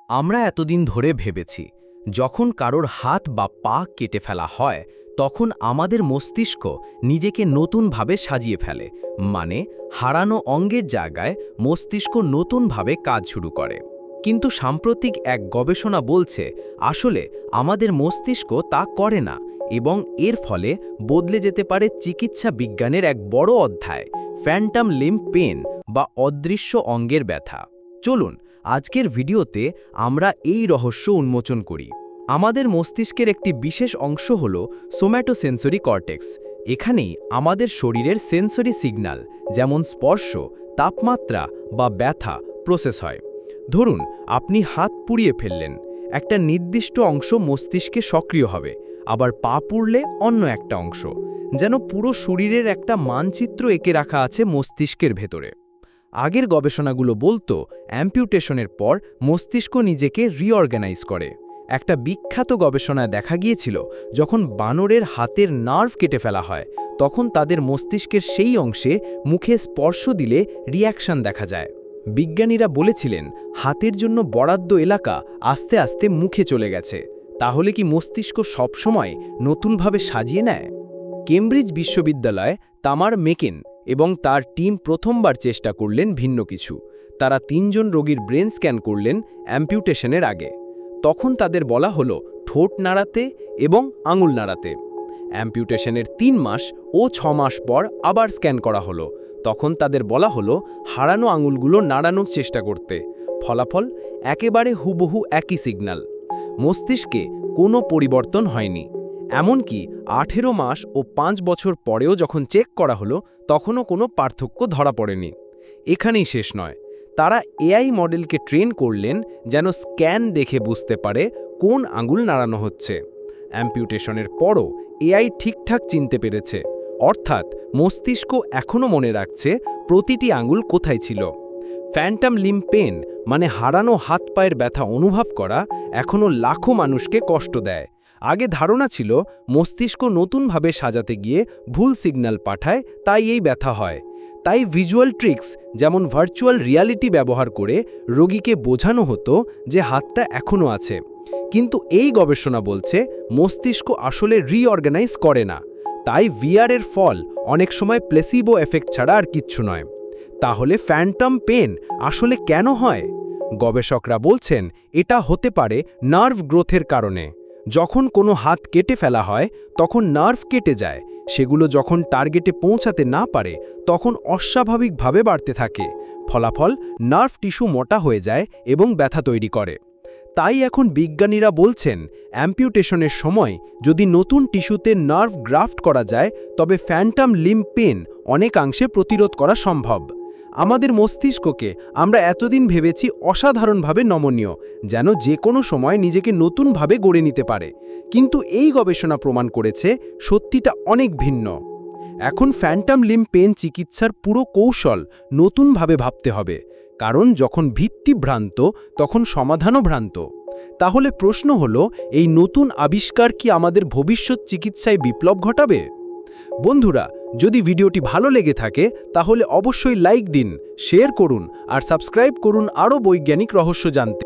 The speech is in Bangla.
আমরা এতদিন ধরে ভেবেছি যখন কারোর হাত বা পা কেটে ফেলা হয় তখন আমাদের মস্তিষ্ক নিজেকে নতুনভাবে সাজিয়ে ফেলে, মানে হারানো অঙ্গের জায়গায় মস্তিষ্ক নতুনভাবে কাজ শুরু করে। কিন্তু সাম্প্রতিক এক গবেষণা বলছে আসলে আমাদের মস্তিষ্ক তা করে না, এবং এর ফলে বদলে যেতে পারে চিকিৎসা বিজ্ঞানের এক বড় অধ্যায়, ফ্যান্টম লিম্ব পেন বা অদৃশ্য অঙ্গের ব্যথা। চলুন আজকের ভিডিওতে আমরা এই রহস্য উন্মোচন করি। আমাদের মস্তিষ্কের একটি বিশেষ অংশ হল সোম্যাটোসেন্সরি কর্টেক্স। এখানেই আমাদের শরীরের সেন্সরি সিগন্যাল যেমন স্পর্শ, তাপমাত্রা বা ব্যথা প্রসেস হয়। ধরুন আপনি হাত পুড়িয়ে ফেললেন, একটা নির্দিষ্ট অংশ মস্তিষ্কে সক্রিয় হবে, আবার পা পুড়লে অন্য একটা অংশ, যেন পুরো শরীরের একটা মানচিত্র এঁকে রাখা আছে মস্তিষ্কের ভেতরে। আগের গবেষণাগুলো বলতো অ্যাম্পিউটেশনের পর মস্তিষ্ক নিজেকে রিঅর্গানাইজ করে। একটা বিখ্যাত গবেষণায় দেখা গিয়েছিল যখন বানরের হাতের নার্ভ কেটে ফেলা হয় তখন তাদের মস্তিষ্কের সেই অংশে মুখে স্পর্শ দিলে রিঅ্যাকশন দেখা যায়। বিজ্ঞানীরা বলেছিলেন হাতের জন্য বরাদ্দ এলাকা আস্তে আস্তে মুখে চলে গেছে। তাহলে কি মস্তিষ্ক সবসময় নতুনভাবে সাজিয়ে নেয়? কেমব্রিজ বিশ্ববিদ্যালয়ে তামার মেকেন এবং তার টিম প্রথমবার চেষ্টা করলেন ভিন্ন কিছু। তারা ৩ জন রোগীর ব্রেন স্ক্যান করলেন অ্যাম্পিউটেশনের আগে। তখন তাদের বলা হলো ঠোঁট নাড়াতে এবং আঙুল নাড়াতে। অ্যাম্পিউটেশনের ৩ মাস ও ৬ মাস পর আবার স্ক্যান করা হলো। তখন তাদের বলা হলো হারানো আঙুলগুলো নাড়ানোর চেষ্টা করতে। ফলাফল একেবারে হুবহু একই সিগন্যাল। মস্তিষ্কে কোনো পরিবর্তন হয়নি। এমনকি ১৮ মাস ও ৫ বছর পরেও যখন চেক করা হলো তখনও কোনো পার্থক্য ধরা পড়েনি। এখানেই শেষ নয়, তারা এআই মডেলকে ট্রেন করলেন যেন স্ক্যান দেখে বুঝতে পারে কোন আঙুল নাড়ানো হচ্ছে। অ্যাম্পিউটেশনের পরও এআই ঠিকঠাক চিনতে পেরেছে, অর্থাৎ মস্তিষ্ক এখনও মনে রাখছে প্রতিটি আঙুল কোথায় ছিল। ফ্যান্টম লিম্ব পেন মানে হারানো হাত পায়ের ব্যথা অনুভব করা এখনও লাখো মানুষকে কষ্ট দেয়। আগে ধারণা ছিল মস্তিষ্ক নতুনভাবে সাজাতে গিয়ে ভুল সিগন্যাল পাঠায়, তাই এই ব্যথা হয়। তাই ভিজুয়াল ট্রিক্স যেমন ভার্চুয়াল রিয়ালিটি ব্যবহার করে রোগীকে বোঝানো হতো যে হাতটা এখনও আছে। কিন্তু এই গবেষণা বলছে মস্তিষ্ক আসলে রিঅর্গানাইজ করে না। তাই ভিআর-এর ফল অনেক সময় প্লেসিবো এফেক্ট ছাড়া আর কিচ্ছু নয়। তাহলে ফ্যান্টম পেন আসলে কেন হয়? গবেষকরা বলছেন এটা হতে পারে নার্ভ গ্রোথের কারণে। যখন কোনো হাত কেটে ফেলা হয় তখন নার্ভ কেটে যায়, সেগুলো যখন টার্গেটে পৌঁছাতে না পারে তখন অস্বাভাবিকভাবে বাড়তে থাকে। ফলাফল নার্ভ টিস্যু মোটা হয়ে যায় এবং ব্যথা তৈরি করে। তাই এখন বিজ্ঞানীরা বলছেন অ্যাম্পিউটেশনের সময় যদি নতুন টিস্যুতে নার্ভ গ্রাফট করা যায় তবে ফ্যান্টম লিম্ব পেন অনেকাংশে প্রতিরোধ করা সম্ভব। আমাদের মস্তিষ্ককে আমরা এতদিন ভেবেছি অসাধারণভাবে নমনীয়, যেন যে কোনো সময় নিজেকে নতুনভাবে গড়ে নিতে পারে। কিন্তু এই গবেষণা প্রমাণ করেছে সত্যিটা অনেক ভিন্ন। এখন ফ্যান্টম লিম্ব পেন চিকিৎসার পুরো কৌশল নতুনভাবে ভাবতে হবে, কারণ যখন ভিত্তি ভ্রান্ত তখন সমাধানও ভ্রান্ত। তাহলে প্রশ্ন হলো, এই নতুন আবিষ্কার কি আমাদের ভবিষ্যৎ চিকিৎসায় বিপ্লব ঘটাবে? বন্ধুরা, যদি ভিডিওটি ভালো লেগে থাকে তাহলে অবশ্যই লাইক দিন, শেয়ার করুন আর সাবস্ক্রাইব করুন আরও বৈজ্ঞানিক রহস্য জানতে।